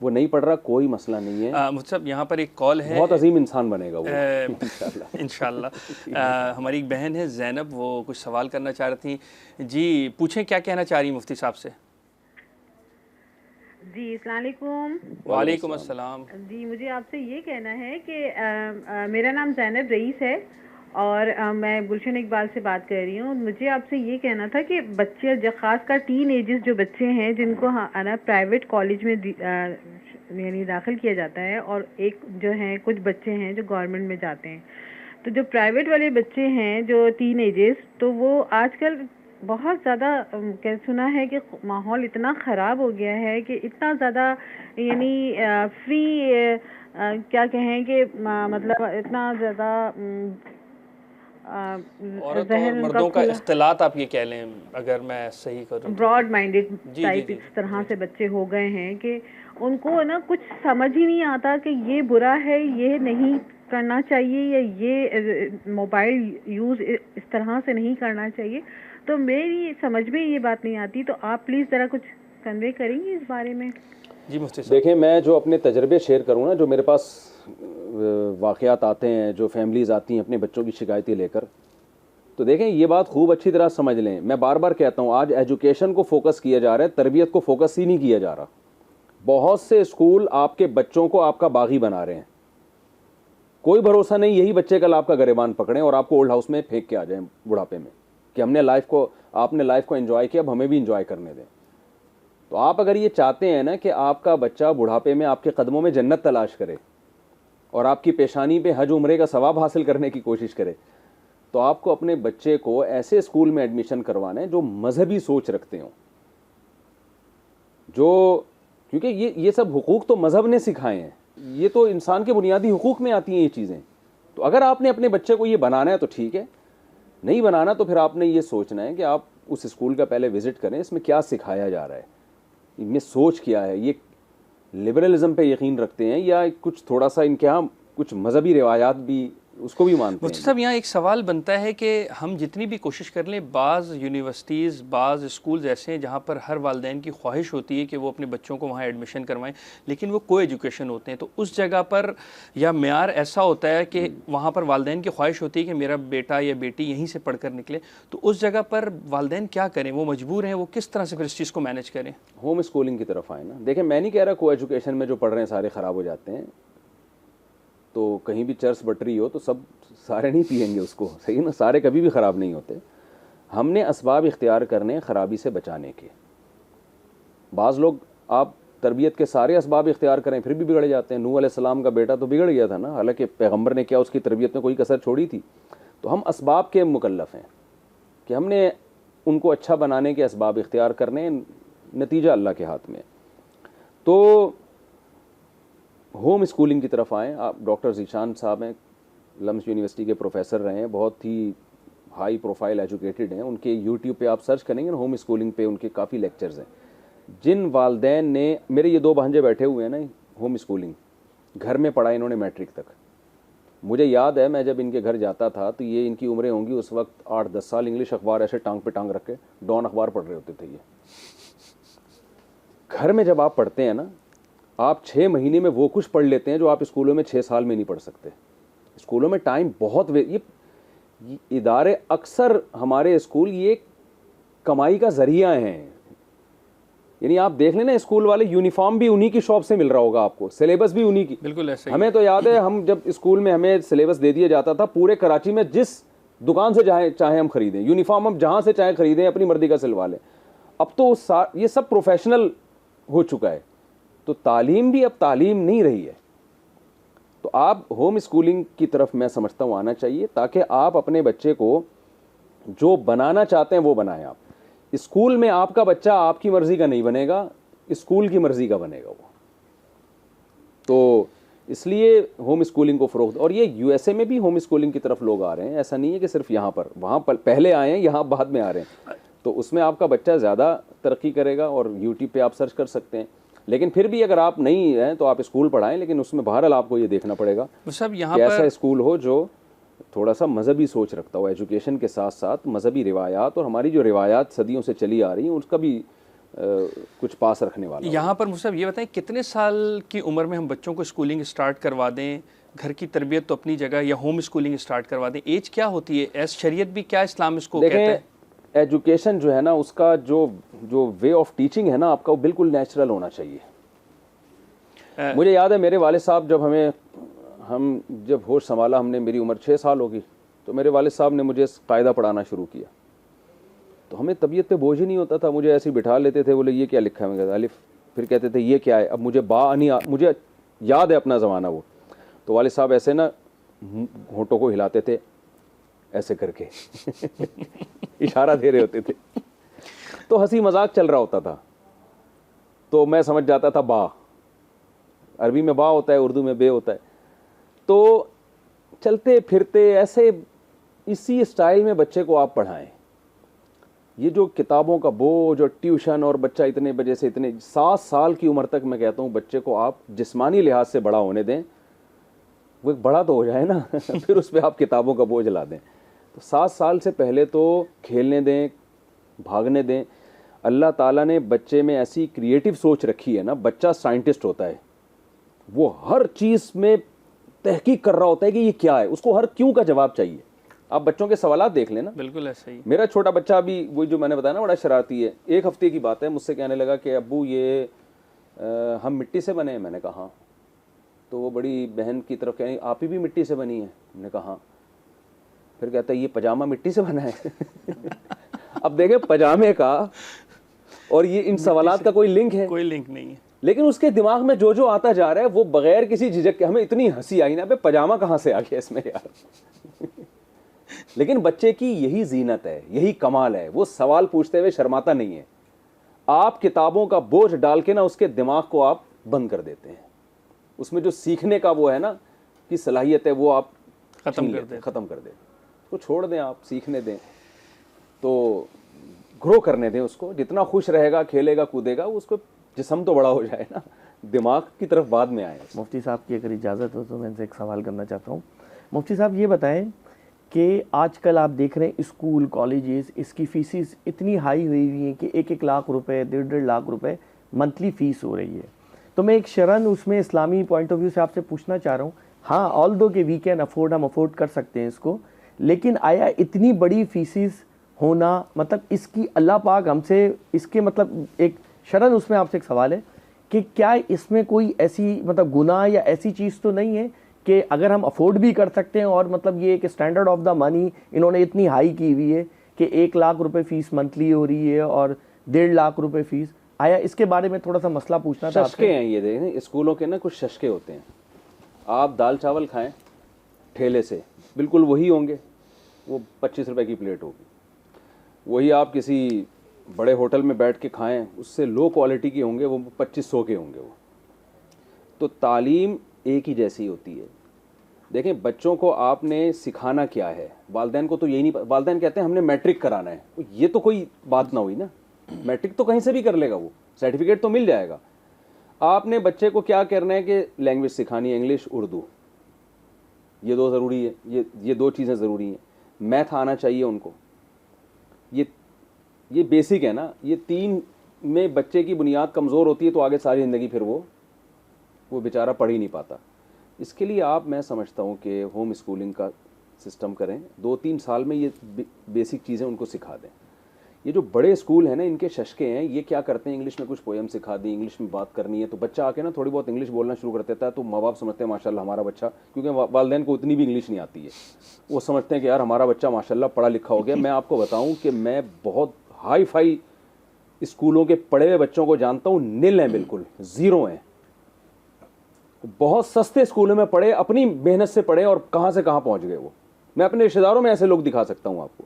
C: वो नहीं पढ़ रहा, कोई मसला नहीं है,
B: मुझे साहब यहाँ पर एक कॉल है,
C: बहुत अजीम इंसान बनेगा वो इंशाल्लाह।
B: इंशाल्लाह। हमारी एक बहन है ज़ैनब, वो कुछ सवाल करना चाह रही थी। जी पूछें, क्या कहना चाह रही मुफ्ती साहब से?
F: जी अस्सलाम वालेकुम।
B: वालेकुम अस्सलाम।
F: जी मुझे आपसे ये कहना है कि मेरा नाम ज़ैनब रईस है और मैं गुलशन इकबाल से बात कर रही हूँ। मुझे आपसे ये कहना था कि बच्चे जो ख़ासकर टीन एजेस जो बच्चे हैं जिनको ना प्राइवेट कॉलेज में यानी दाखिल किया जाता है, और एक जो हैं कुछ बच्चे हैं जो गवर्नमेंट में जाते हैं। तो जो प्राइवेट वाले बच्चे हैं जो टीन एजेस, तो वो आजकल बहुत ज़्यादा क्या सुना है कि माहौल इतना ख़राब हो गया है कि इतना ज़्यादा यानी फ्री क्या कहें कि मतलब इतना ज़्यादा
B: औरत और मर्दों का इख्तिलात आप ये कह लें, अगर मैं सही करूँ,
F: ब्रॉड माइंडेड टाइप
B: जी।
F: इस तरह से बच्चे हो गए हैं कि उनको ना कुछ समझ ही नहीं आता कि ये बुरा है, ये नहीं करना चाहिए, या ये मोबाइल यूज़ इस तरह से नहीं करना चाहिए। तो मेरी समझ में ये बात नहीं आती, तो आप प्लीज़ ज़रा कुछ कन्वे करेंगे इस बारे में?
B: जी मुफ्ती साहब।
C: देखें, मैं जो अपने तजर्बे शेयर करूँ ना, जो मेरे पास वाक़यात आते हैं, जो फैमिलीज़ आती हैं अपने बच्चों की शिकायतें लेकर, तो देखें ये बात खूब अच्छी तरह समझ लें। मैं बार बार कहता हूँ, आज एजुकेशन को फोकस किया जा रहा है, तरबियत को फोकस ही नहीं किया जा रहा। बहुत से स्कूल आपके बच्चों को आपका बागी बना रहे हैं। कोई भरोसा नहीं, यही बच्चे कल आपका गरेबान पकड़ें और आपको ओल्ड हाउस में फेंक के आ जाएं बुढ़ापे में कि आपने लाइफ को एंजॉय किया, अब हमें भी एंजॉय करने दें। तो आप अगर ये चाहते हैं ना कि आपका बच्चा बुढ़ापे में आपके कदमों में जन्नत तलाश करे और आपकी पेशानी पे हज उम्रे का सवाब हासिल करने की कोशिश करे, तो आपको अपने बच्चे को ऐसे स्कूल में एडमिशन करवाना है जो मजहबी सोच रखते हों, जो क्योंकि ये सब हुकूक तो मजहब ने सिखाए हैं, ये तो इंसान के बुनियादी हुकूक में आती हैं ये चीज़ें। तो अगर आपने अपने बच्चे को ये बनाना है तो ठीक है, नहीं बनाना तो फिर आपने ये सोचना है कि आप उस स्कूल का पहले विज़िट करें, इसमें क्या सिखाया जा रहा है, इनमें सोच क्या है, ये लिबरलिज्म पे यकीन रखते हैं या कुछ थोड़ा सा इनके यहाँ कुछ मजहबी रिवायात भी उसको भी मानते
B: मुफ्ती
C: हैं।
B: साहब, यहाँ एक सवाल बनता है कि हम जितनी भी कोशिश कर लें, बाज़ यूनिवर्सिटीज़, बाज़ स्कूल्स ऐसे हैं जहाँ पर हर वालिदैन की ख्वाहिश होती है कि वो अपने बच्चों को वहाँ एडमिशन करवाएं, लेकिन वो को एजुकेशन होते हैं। तो उस जगह पर या मेयार ऐसा होता है कि वहाँ पर वालिदैन की ख्वाहिश होती है कि मेरा बेटा या बेटी यहीं से पढ़ कर निकले, तो उस जगह पर वालिदैन क्या करें? वो मजबूर हैं, वो किस तरह से फिर इस चीज़ को मैनेज करें?
C: होम स्कूलिंग की तरफ आए ना। देखें, मैं नहीं कह रहा को एजुकेशन में जो पढ़ रहे हैं सारे ख़राब हो जाते हैं, तो कहीं भी चर्स बट रही हो तो सब सारे नहीं पिएंगे उसको, सही ना, सारे कभी भी ख़राब नहीं होते। हमने असबाब इख्तियार करने ख़राबी से बचाने के। बाज़ लोग आप तरबियत के सारे असबाब इख्तियार करें फिर भी बिगड़ जाते हैं। नूह अलैहिस्सलाम का बेटा तो बिगड़ गया था ना, हालांकि पैगंबर ने क्या उसकी तरबियत में कोई कसर छोड़ी थी। तो हम असबाब के मुकल्लफ़ हैं कि हमने उनको अच्छा बनाने के असबाब इख्तियार करने, नतीजा अल्लाह के हाथ में। तो होम स्कूलिंग की तरफ आएँ। आप डॉक्टर ज़ीशान साहब हैं, लम्स यूनिवर्सिटी के प्रोफेसर रहे हैं, बहुत ही हाई प्रोफाइल एजुकेटेड हैं, उनके यूट्यूब पे आप सर्च करेंगे ना, होम स्कूलिंग पे उनके काफ़ी लेक्चर्स हैं। जिन वालदैन ने, मेरे ये 2 भांजे बैठे हुए हैं ना, होम स्कूलिंग घर में पढ़ा इन्होंने मैट्रिक तक। मुझे याद है मैं जब इनके घर जाता था तो ये इनकी उम्रें होंगी उस वक्त 8-10 साल, इंग्लिश अखबार ऐसे टांग पे टांग रख के डॉन अखबार पढ़ रहे होते थे ये। घर में जब आप पढ़ते हैं ना, आप 6 महीने में वो कुछ पढ़ लेते हैं जो आप स्कूलों में 6 साल में नहीं पढ़ सकते। स्कूलों में टाइम बहुत ये इदारे अक्सर हमारे स्कूल ये कमाई का जरिया हैं। यानी आप देख लेना, स्कूल वाले यूनिफॉर्म भी उन्हीं की शॉप से मिल रहा होगा आपको, सिलेबस भी उन्हीं की।
B: बिल्कुल ऐसे ही।
C: हमें तो याद है, हम जब स्कूल में हमें सिलेबस दे दिया जाता था, पूरे कराची में जिस दुकान से चाहे हम खरीदें यूनिफॉर्म, हम जहाँ से चाहे खरीदें, अपनी मर्जी का सिलवा लें। अब तो ये सब प्रोफेशनल हो चुका है, तो तालीम भी अब तालीम नहीं रही है। तो आप होम स्कूलिंग की तरफ मैं समझता हूँ आना चाहिए, ताकि आप अपने बच्चे को जो बनाना चाहते हैं वो बनाएं। आप स्कूल में आपका बच्चा आपकी मर्जी का नहीं बनेगा, स्कूल की मर्जी का बनेगा वो। तो इसलिए होम स्कूलिंग को फ़रोग़, और ये यूएसए में भी होम स्कूलिंग की तरफ लोग आ रहे हैं। ऐसा नहीं है कि सिर्फ यहाँ पर, वहाँ पर पहले आए हैं, यहाँ बाद में आ रहे हैं। तो उसमें आपका बच्चा ज़्यादा तरक्की करेगा, और यूट्यूब पे आप सर्च कर सकते हैं। लेकिन फिर भी अगर आप नहीं हैं तो आप स्कूल पढ़ाएं, लेकिन उसमें बहरहाल आपको ये देखना पड़ेगा
B: सब यहाँ
C: कि ऐसा
B: पर
C: स्कूल हो जो थोड़ा सा मजहबी सोच रखता हो, एजुकेशन के साथ साथ मजहबी रिवायात, और हमारी जो रिवायात सदियों से चली आ रही हैं उसका भी कुछ पास रखने वाला।
B: यहाँ पर मुझे ये बताएं, कितने साल की उम्र में हम बच्चों को स्कूलिंग स्टार्ट करवा दें? घर की तरबियत तो अपनी जगह, या होम स्कूलिंग स्टार्ट करवा दें, एज क्या होती है? एज शरीयत भी क्या इस्लाम इसको कहता है?
C: एजुकेशन जो है ना, उसका जो वे ऑफ टीचिंग है ना आपका, वो बिल्कुल नेचुरल होना चाहिए। मुझे याद है मेरे वालिद साहब हम जब होश संभाला, हमने, मेरी उम्र 6 साल होगी, तो मेरे वालिद साहब ने मुझे कायदा पढ़ाना शुरू किया। तो हमें तबीयत पे बोझ ही नहीं होता था, मुझे ऐसे ही बिठा लेते थे, बोले ये क्या लिखा है, मैं कहता अलिफ, फिर कहते थे ये क्या है। अब मुझे मुझे याद है अपना ज़माना वो। तो वालिद साहब ऐसे ना होठों को हिलाते थे ऐसे करके इशारा दे रहे होते थे, तो हंसी मजाक चल रहा होता था। तो मैं समझ जाता था बा, अरबी में बा होता है, उर्दू में बे होता है। तो चलते फिरते ऐसे इसी स्टाइल में बच्चे को आप पढ़ाएं। ये जो किताबों का बोझ और ट्यूशन, और बच्चा इतने बजे से इतने 7 साल की उम्र तक, मैं कहता हूँ बच्चे को आप जिस्मानी लिहाज से बड़ा होने दें, वो एक बड़ा तो हो जाए ना फिर उस पर आप किताबों का बोझ ला दें। तो 7 साल से पहले तो खेलने दें, भागने दें। अल्लाह ताला ने बच्चे में ऐसी क्रिएटिव सोच रखी है ना, बच्चा साइंटिस्ट होता है, वो हर चीज़ में तहकीक कर रहा होता है कि ये क्या है, उसको हर क्यों का जवाब चाहिए। आप बच्चों के सवालात देख लेना।
B: बिल्कुल ऐसा ही।
C: मेरा छोटा बच्चा अभी, वही जो मैंने बताया ना, बड़ा शरारती है। 1 हफ्ते की बात है, मुझसे कहने लगा कि अब्बू ये हम मिट्टी से बने हैं। मैंने कहा हाँ। तो वो बड़ी बहन की तरफ कह, आप ही भी मिट्टी से बनी है? मैंने कहा हाँ। फिर कहता है ये पजामा मिट्टी से बना है अब देखें, पजामे का और ये इन सवालात का कोई लिंक है?
B: कोई लिंक नहीं है।
C: लेकिन उसके दिमाग में जो जो आता जा रहा है वो बगैर किसी झिझक के, हमें इतनी हंसी आई ना, बे पजामा कहाँ से आ गया इसमें यार लेकिन बच्चे की यही जीनत है, यही कमाल है, वो सवाल पूछते हुए शर्माता नहीं है। आप किताबों का बोझ डाल के ना उसके दिमाग को आप बंद कर देते हैं, उसमें जो सीखने का वो है ना कि सलाहियत है वो आप ख़त्म कर दें। तो छोड़ दें, आप सीखने दें, तो ग्रो करने दें उसको। जितना खुश रहेगा, खेलेगा, कूदेगा, उसको जिस्म तो बड़ा हो जाए ना, दिमाग की तरफ बाद में आए।
D: मुफ्ती साहब की अगर इजाज़त हो तो मैं इनसे एक सवाल करना चाहता हूँ। मुफ्ती साहब ये बताएं कि आजकल आप देख रहे हैं स्कूल कॉलेजेस, इसकी फ़ीसिस इतनी हाई हुई हुई हैं कि 1-1 लाख रुपए, 1.5 लाख रुपए मंथली फ़ीस हो रही है। तो मैं एक शरन उसमें इस्लामी पॉइंट ऑफ व्यू से आपसे पूछना चाह रहा हूँ, हाँ ऑल दो कि वी कैन अफोर्ड, हम अफोर्ड कर सकते हैं इसको, लेकिन आया इतनी बड़ी फ़ीसिस होना, मतलब इसकी अल्लाह पाक हमसे इसके, मतलब एक शरन उसमें आपसे एक सवाल है कि क्या इसमें कोई ऐसी मतलब गुनाह या ऐसी चीज़ तो नहीं है कि अगर हम अफोर्ड भी कर सकते हैं, और मतलब ये एक स्टैंडर्ड ऑफ द मनी इन्होंने इतनी हाई की हुई है कि 1 लाख रुपए फ़ीस मंथली हो रही है और 1.5 लाख रुपए फ़ीस, आया इसके बारे में थोड़ा सा मसला पूछना था।
C: शशके हैं ये, देखें स्कूलों के ना कुछ शशके होते हैं। आप दाल चावल खाएं ठेले से, बिल्कुल वही होंगे, वो 25 रुपए की प्लेट होगी। वही आप किसी बड़े होटल में बैठ के खाएं, उससे लो क्वालिटी के होंगे, वो 2500 के होंगे वो। तो तालीम एक ही जैसी होती है। देखें, बच्चों को आपने सिखाना क्या है, वालिदैन को तो यही नहीं, वालिदैन कहते हैं हमने मैट्रिक कराना है, ये तो कोई बात ना हुई ना। मैट्रिक तो कहीं से भी कर लेगा, वो सर्टिफिकेट तो मिल जाएगा। आपने बच्चे को क्या करना है कि लैंग्वेज सिखानी है, इंग्लिश उर्दू, ये दो ज़रूरी है, ये दो चीज़ें ज़रूरी हैं। मैथ आना चाहिए उनको, ये बेसिक है ना। ये 3 में बच्चे की बुनियाद कमज़ोर होती है तो आगे सारी ज़िंदगी फिर वो बेचारा पढ़ ही नहीं पाता। इसके लिए मैं समझता हूँ कि होम स्कूलिंग का सिस्टम करें, 2-3 साल में ये बेसिक चीज़ें उनको सिखा दें। ये जो बड़े स्कूल हैं ना, इनके शशके हैं, ये क्या करते हैं, इंग्लिश में कुछ पोएम सिखा दी, इंग्लिश में बात करनी है तो बच्चा आके ना थोड़ी बहुत इंग्लिश बोलना शुरू कर देता है, तो माँ बाप समझते हैं माशाल्लाह हमारा बच्चा, क्योंकि वालिदैन को उतनी भी इंग्लिश नहीं आती है, वो समझते हैं कि यार हमारा बच्चा माशाल्लाह पढ़ा लिखा हो गया। मैं आपको बताऊँ कि मैं बहुत हाई फाई स्कूलों के पढ़े हुए बच्चों को जानता हूँ, निल हैं, बिल्कुल ज़ीरो हैं। बहुत सस्ते स्कूलों में पढ़े, अपनी मेहनत से पढ़े और कहाँ से कहाँ पहुँच गए वो। मैं अपने रिश्तेदारों में ऐसे लोग दिखा सकता हूँ आपको।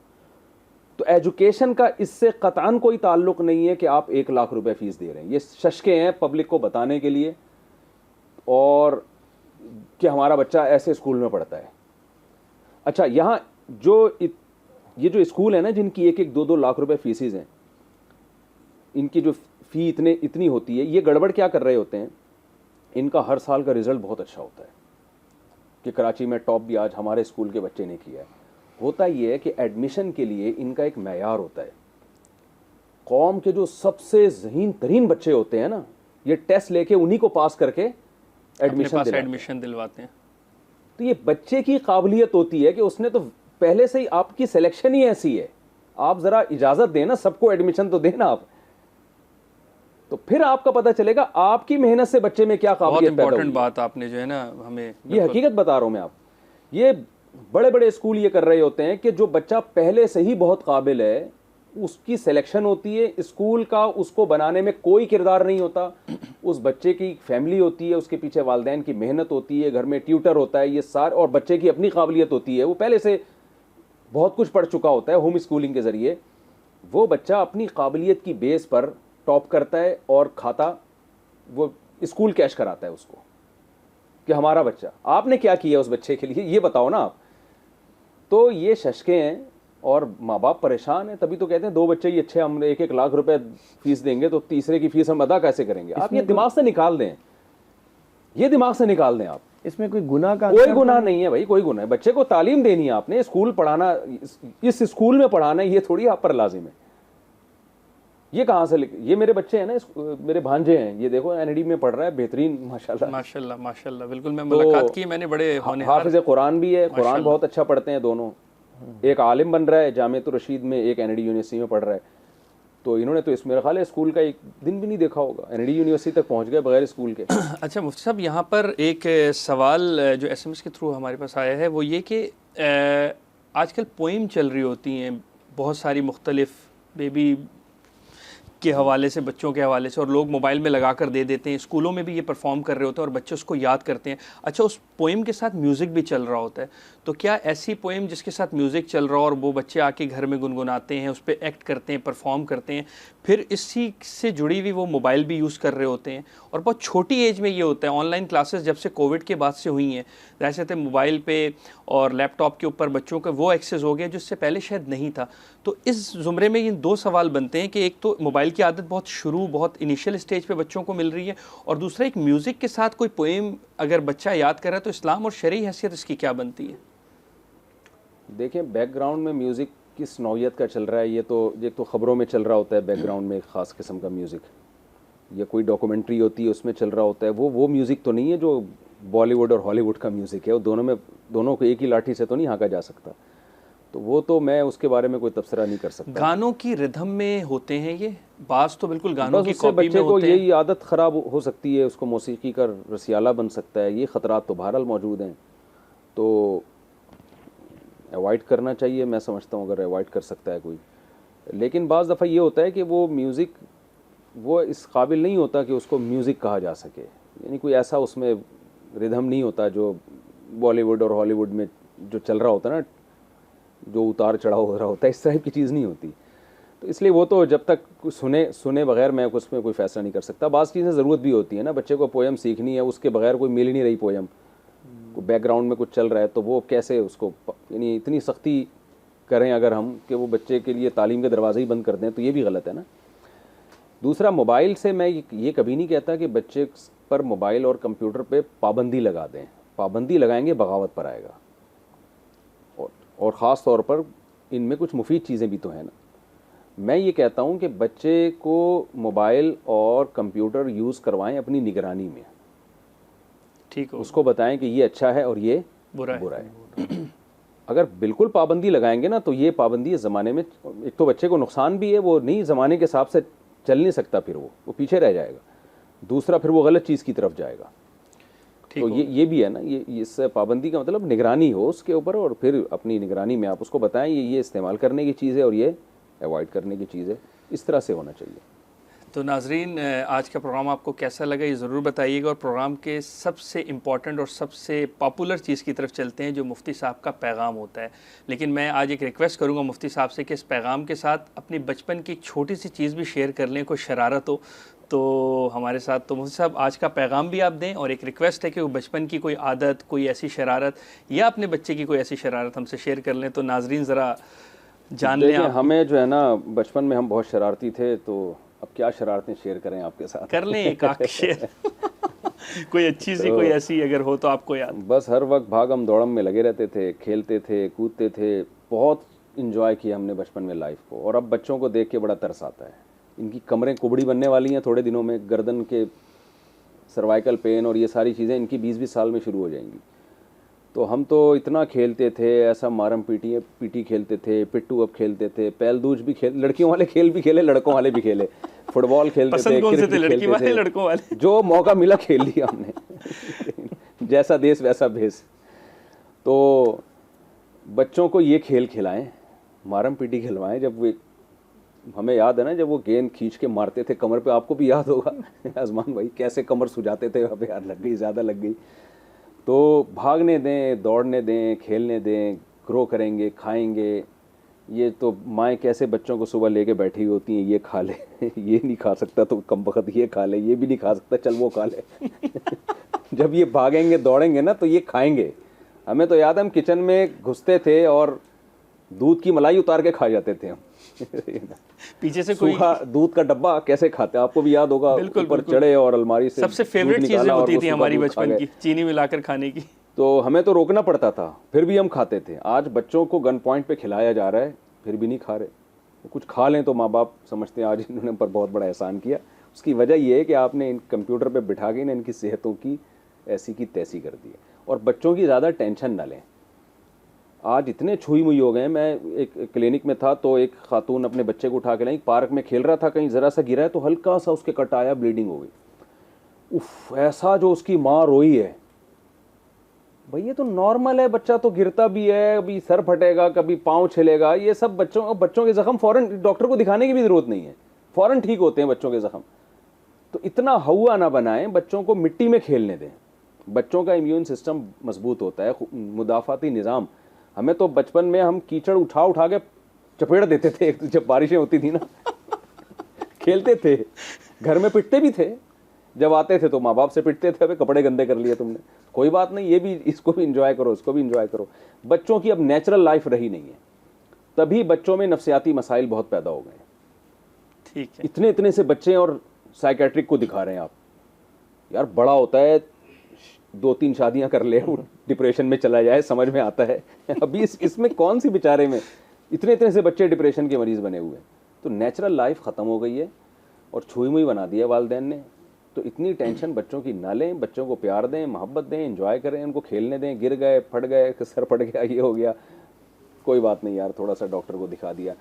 C: तो एजुकेशन का इससे कतई कोई ताल्लुक नहीं है कि आप 1 लाख रुपए फीस दे रहे हैं। ये शशके हैं पब्लिक को बताने के लिए, और कि हमारा बच्चा ऐसे स्कूल में पढ़ता है। अच्छा, यहाँ ये जो स्कूल है ना, जिनकी 1-1, 2-2 लाख रुपए फीसिस हैं, इनकी जो फ़ी इतनी होती है, ये गड़बड़ क्या कर रहे होते हैं, इनका हर साल का रिज़ल्ट बहुत अच्छा होता है कि कराची में टॉप भी आज हमारे स्कूल के बच्चे ने किया है। होता ये है कि एडमिशन के लिए इनका एक मैयार होता है। कौम के जो सबसे ज़हीन तरीन बच्चे होते हैं ना, ये टेस्ट लेके उन्हीं को पास करके एडमिशन
B: दिलवाते हैं।
C: तो ये बच्चे की काबिलियत होती है कि उसने तो पहले से ही, आपकी सिलेक्शन ही ऐसी है, आप ज़रा इजाज़त देना, सबको एडमिशन तो देना आप, तो फिर आपका पता चलेगा आपकी मेहनत से बच्चे में क्या काबिलियत पैदा हुई।
B: इंपॉर्टेंट बात आपने जो है ना हमें,
C: ये हकीकत बता रहा हूं मैं आप। ये बड़े बड़े स्कूल ये कर रहे होते हैं कि जो बच्चा पहले से ही बहुत काबिल है उसकी सिलेक्शन होती है, स्कूल का उसको बनाने में कोई किरदार नहीं होता, उस बच्चे की फैमिली होती है, उसके पीछे वालिदैन की मेहनत होती है, घर में ट्यूटर होता है, ये सारे, और बच्चे की अपनी काबिलियत होती है, वो पहले से बहुत कुछ पढ़ चुका होता है। होम स्कूलिंग के ज़रिए वो बच्चा अपनी काबिलियत की बेस पर टॉप करता है और खाता, वो स्कूल कैश कराता है उसको कि हमारा बच्चा, आपने क्या किया उस बच्चे के लिए, ये बताओ ना आप। तो ये शशके हैं और माँ बाप परेशान हैं, तभी तो कहते हैं 2 बच्चे ही अच्छे, हम 1-1 लाख रुपए फीस देंगे तो तीसरे की फीस हम अदा कैसे करेंगे। आप ये दिमाग से निकाल दें, ये दिमाग से निकाल दें आप।
D: इसमें कोई गुनाह का
C: कोई गुनाह नहीं है भाई, कोई गुनाह है। बच्चे को तालीम देनी है आपने, स्कूल पढ़ाना, इस स्कूल में पढ़ाना, ये थोड़ी आप पर लाजिम है। ये कहाँ से ये मेरे बच्चे हैं ना, मेरे भांजे हैं, ये देखो एनडी में पढ़ रहा है, बेहतरीन माशाल्लाह
B: माशाल्लाह माशाल्लाह। बिल्कुल, मैं मुलाकात की, मैंने बड़े
C: हाफिज़ कुरान भी है, कुरान बहुत अच्छा पढ़ते हैं दोनों। एक आलिम बन रहा है जामिअतुर रशीद में, एक एनडी यूनिवर्सिटी में पढ़ रहा है। तो इन्होंने तो मेरा ख्याल है स्कूल का एक दिन भी नहीं देखा होगा, एनडी यूनिवर्सिटी तक पहुंच गए बगैर स्कूल के।
B: अच्छा मुफ्ती साहब, यहाँ पर एक सवाल जो SMS के थ्रू हमारे पास आया है वो ये कि आजकल पोइम चल रही होती हैं बहुत सारी मुख्तलिफ, बेबी के हवाले से, बच्चों के हवाले से, और लोग मोबाइल में लगा कर दे देते हैं। स्कूलों में भी ये परफॉर्म कर रहे होते हैं और बच्चे उसको याद करते हैं। अच्छा, उस पोइम के साथ म्यूज़िक भी चल रहा होता है, तो क्या ऐसी पोइम जिसके साथ म्यूज़िक चल रहा हो और वो बच्चे आके घर में गुनगुनाते हैं, उस पर एक्ट करते हैं, परफॉर्म करते हैं, फिर इसी से जुड़ी हुई वो मोबाइल भी यूज़ कर रहे होते हैं, और बहुत छोटी एज में ये होता है। ऑनलाइन क्लासेस जब से कोविड के बाद से हुई हैं, जैसे थे मोबाइल पे और लैपटॉप के ऊपर बच्चों का वो एक्सेस हो गया जो इससे पहले शायद नहीं था। तो इस ज़ुमरे में ये 2 सवाल बनते हैं कि एक तो मोबाइल की आदत बहुत इनिशियल स्टेज पे बच्चों को मिल रही है, और दूसरा एक म्यूज़िक के साथ कोई पोएम अगर बच्चा याद कर रहा है तो इस्लाम और शरई हैसियत इसकी क्या बनती है?
C: देखें, बैकग्राउंड में म्यूज़िक किस नौयत का चल रहा है, ये तो ख़बरों में चल रहा होता है बैकग्राउंड में एक ख़ास किस्म का म्यूज़िक, या कोई डॉक्यूमेंट्री होती है उसमें चल रहा होता है, वो म्यूज़िक तो नहीं है जो बॉलीवुड और हॉलीवुड का म्यूज़िक है। वो दोनों को एक ही लाठी से तो नहीं हाँका जा सकता, तो वो तो मैं उसके बारे में कोई तबसरा नहीं कर सकता।
B: गानों की रिदम में होते हैं ये बास, तो बिल्कुल गानों की कॉपी
C: बच्चे
B: में
C: को
B: होते हैं।
C: यही आदत ख़राब हो सकती है, उसको मौसीकी का रसियाला बन सकता है, ये ख़तरात तो बहरहाल मौजूद हैं, तो अवॉइड करना चाहिए। मैं समझता हूँ अगर अवॉइड कर सकता है कोई, लेकिन बाज़ दफ़ा ये होता है कि वो म्यूज़िक वो इस काबिल नहीं होता कि उसको म्यूज़िक कहा जा सके, यानी कोई ऐसा उसमें रिदम नहीं होता जो बॉलीवुड और हॉलीवुड में जो चल रहा होता है ना, जो उतार चढ़ाव हो रहा होता है, इस तरह की चीज़ नहीं होती। तो इसलिए वो तो जब तक सुने बगैर मैं उसमें कोई फ़ैसला नहीं कर सकता। बाज़ चीज़ें ज़रूरत भी होती है ना, बच्चे को पोएम सीखनी है, उसके बगैर कोई मिल ही नहीं रही पोएम, बैकग्राउंड में कुछ चल रहा है तो वो कैसे उसको यानी इतनी सख्ती करें अगर हम कि वो बच्चे के लिए तालीम के दरवाजे ही बंद कर दें, तो ये भी गलत है ना। दूसरा, मोबाइल से मैं ये कभी नहीं कहता कि बच्चे पर मोबाइल और कंप्यूटर पे पाबंदी लगा दें। पाबंदी लगाएंगे बगावत पर आएगा, और ख़ास तौर पर इनमें कुछ मुफीद चीज़ें भी तो हैं ना। मैं ये कहता हूँ कि बच्चे को मोबाइल और कंप्यूटर यूज़ करवाएं अपनी निगरानी में,
B: ठीक हो,
C: उसको बताएं कि ये अच्छा है और ये बुरा है। अगर बिल्कुल पाबंदी लगाएंगे ना तो ये पाबंदी इस ज़माने में एक तो बच्चे को नुकसान भी है, वो नहीं ज़माने के हिसाब से चल नहीं सकता, फिर वो पीछे रह जाएगा। दूसरा, फिर वो गलत चीज़ की तरफ जाएगा। तो ये भी है ना, ये इस पाबंदी का मतलब निगरानी हो उसके ऊपर, और फिर अपनी निगरानी में आप उसको बताएं ये इस्तेमाल करने की चीज़ है और ये अवॉइड करने की चीज़ है। इस तरह से होना चाहिए।
B: तो नाजरीन, आज का प्रोग्राम आपको कैसा लगा ये ज़रूर बताइएगा, और प्रोग्राम के सबसे इम्पॉर्टेंट और सबसे पॉपुलर चीज़ की तरफ चलते हैं जो मुफ्ती साहब का पैगाम होता है। लेकिन मैं आज एक रिक्वेस्ट करूंगा मुफ्ती साहब से कि इस पैगाम के साथ अपनी बचपन की एक छोटी सी चीज़ भी शेयर कर लें, कोई शरारत हो तो हमारे साथ। तो मुफ्ती साहब, आज का पैगाम भी आप दें, और एक रिक्वेस्ट है कि वो बचपन की कोई आदत, कोई ऐसी शरारत या अपने बच्चे की कोई ऐसी शरारत हमसे शेयर कर लें, तो नाजरीन ज़रा जान लें।
C: हमें जो है ना, बचपन में हम बहुत शरारती थे, तो अब क्या शरारतें शेयर करें आपके साथ?
B: कर लें एक आख शेयर कोई अच्छी सी कोई ऐसी अगर हो तो आपको याद।
C: बस हर वक्त भागम दौड़म में लगे रहते थे, खेलते थे, कूदते थे, बहुत इंजॉय किया हमने बचपन में लाइफ को। और अब बच्चों को देख के बड़ा तरस आता है। इनकी कमरें कुबड़ी बनने वाली हैं थोड़े दिनों में, गर्दन के सर्वाइकल पेन और ये सारी चीज़ें इनकी 20-20 साल में शुरू हो जाएंगी। तो हम तो इतना खेलते थे, ऐसा मारम पीटी खेलते थे, पिट्टू अब खेलते थे, पैलदूज भी खेल, लड़कियों वाले खेल भी खेले, लड़कों वाले भी खेले, फुटबॉल खेलते थे, क्रिकेट
B: लड़की वाले
C: खेलते थे,
B: लड़कों वाले,
C: जो मौका मिला खेल लिया हमने। जैसा देश वैसा भेस। तो बच्चों को ये खेल खिलाएं, मारम पीटी खिलवाएं। जब वो, हमें याद है ना जब वो गेंद खींच के मारते थे कमर पे, आपको भी याद होगा आजमान भाई कैसे कमर सुझाते थे, अब यार लग गई, ज़्यादा लग गई। तो भागने दें, दौड़ने दें, खेलने दें, ग्रो करेंगे, खाएंगे। ये तो माएँ कैसे बच्चों को सुबह लेके बैठी होती हैं, ये खा ले ये नहीं खा सकता तो कम वक्त ये खा ले, ये भी नहीं खा सकता चल वो खा ले जब ये भागेंगे दौड़ेंगे ना तो ये खाएंगे। हमें तो याद है हम किचन में घुसते थे और दूध की मलाई उतार के खा जाते थे हम
B: पीछे से कोई
C: सूखा दूध का डब्बा कैसे खाते, आपको भी याद होगा, ऊपर चढ़े और अलमारी से
B: सबसे फेवरेट चीज़ें होती थी हमारी बचपन की, चीनी मिलाकर खाने की।
C: तो हमें तो रोकना पड़ता था, फिर भी हम खाते थे। आज बच्चों को गन पॉइंट पे खिलाया जा रहा है, फिर भी नहीं खा रहे। तो कुछ खा लें तो माँ बाप समझते हैं आज इन्होंने पर बहुत बड़ा एहसान किया। उसकी वजह ये है कि आपने इन कंप्यूटर पे बिठा के इनकी सेहतों की ऐसी की तैसी कर दी है। और बच्चों की ज़्यादा टेंशन ना लें। आज इतने छुई मुई हो गए। मैं एक क्लिनिक में था तो एक खातून अपने बच्चे को उठा के लाई, पार्क में खेल रहा था, कहीं ज़रा सा गिरा है तो हल्का सा उसके कट आया, ब्लीडिंग हो गई। उफ, ऐसा जो उसकी माँ रोई है। भाई ये तो नॉर्मल है, बच्चा तो गिरता भी है, कभी सर फटेगा, कभी पाँव छिलेगा, ये सब बच्चों के ज़ख्म फ़ौरन डॉक्टर को दिखाने की भी ज़रूरत नहीं है, फ़ौरन ठीक होते हैं बच्चों के ज़ख्म। तो इतना हवा ना बनाएं, बच्चों को मिट्टी में खेलने दें। बच्चों का इम्यून सिस्टम मजबूत होता है, मुदाफ़ाती निज़ाम। हमें तो बचपन में हम कीचड़ उठा उठा के चपेट देते थे, जब बारिशें होती थी ना खेलते थे, घर में पिटते भी थे, जब आते थे तो माँ बाप से पिटते थे, अबे कपड़े गंदे कर लिए तुमने। कोई बात नहीं, ये भी, इसको भी इंजॉय करो, इसको भी इंजॉय करो। बच्चों की अब नेचुरल लाइफ रही नहीं है, तभी बच्चों में नफ्सियाती मसाइल बहुत पैदा हो गए।
B: ठीक है,
C: इतने इतने से बच्चे और साइकेट्रिक को दिखा रहे हैं आप। यार बड़ा होता है, 2-3 शादियां कर ले, डिप्रेशन में चला जाए, समझ में आता है। अभी इसमें कौन सी बेचारे में इतने इतने से बच्चे डिप्रेशन के मरीज बने हुए हैं। तो नेचुरल लाइफ ख़त्म हो गई है और छुई मुई बना दिया वालिदैन ने। तो इतनी टेंशन बच्चों की ना लें, बच्चों को प्यार दें, मोहब्बत दें, एंजॉय करें, उनको खेलने दें। गिर गए, फट गए, सर फट गया, ये हो गया, कोई बात नहीं यार, थोड़ा सा डॉक्टर को दिखा दिया।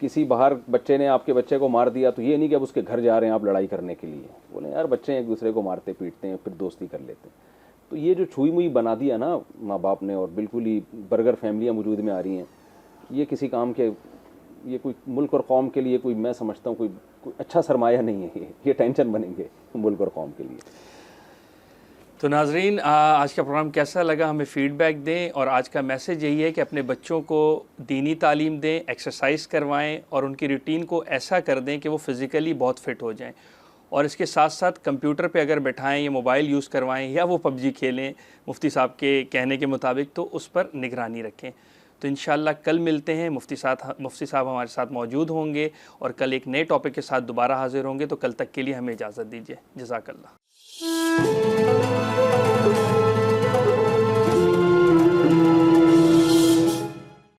C: किसी बाहर बच्चे ने आपके बच्चे को मार दिया तो ये नहीं कि अब उसके घर जा रहे हैं आप लड़ाई करने के लिए। बोले यार बच्चे एक दूसरे को मारते पीटते हैं, फिर दोस्ती कर लेते हैं। तो ये जो छुई मुई बना दिया ना माँ बाप ने, और बिल्कुल ही बर्गर फैमिलियाँ वजूद में आ रही हैं, ये किसी काम के, ये कोई मुल्क और कौम के लिए कोई, मैं समझता हूँ कोई अच्छा सरमाया नहीं है। ये टेंशन बनेंगे मुल्क और कौम के लिए।
B: तो नाजरीन, आज का प्रोग्राम कैसा लगा हमें फ़ीडबैक दें। और आज का मैसेज यही है कि अपने बच्चों को दीनी तालीम दें, एक्सरसाइज करवाएं और उनकी रूटीन को ऐसा कर दें कि वो फ़िज़िकली बहुत फ़िट हो जाएं। और इसके साथ साथ कंप्यूटर पे अगर बैठाएं या मोबाइल यूज़ करवाएं या वो पबजी खेलें मुफ्ती साहब के कहने के मुताबिक, तो उस पर निगरानी रखें। तो इंशाल्लाह कल मिलते हैं, मुफ्ती साहब हमारे साथ मौजूद होंगे और कल एक नए टॉपिक के साथ दोबारा हाजिर होंगे। तो कल तक के लिए हमें इजाज़त दीजिए। जज़ाकल्लाह।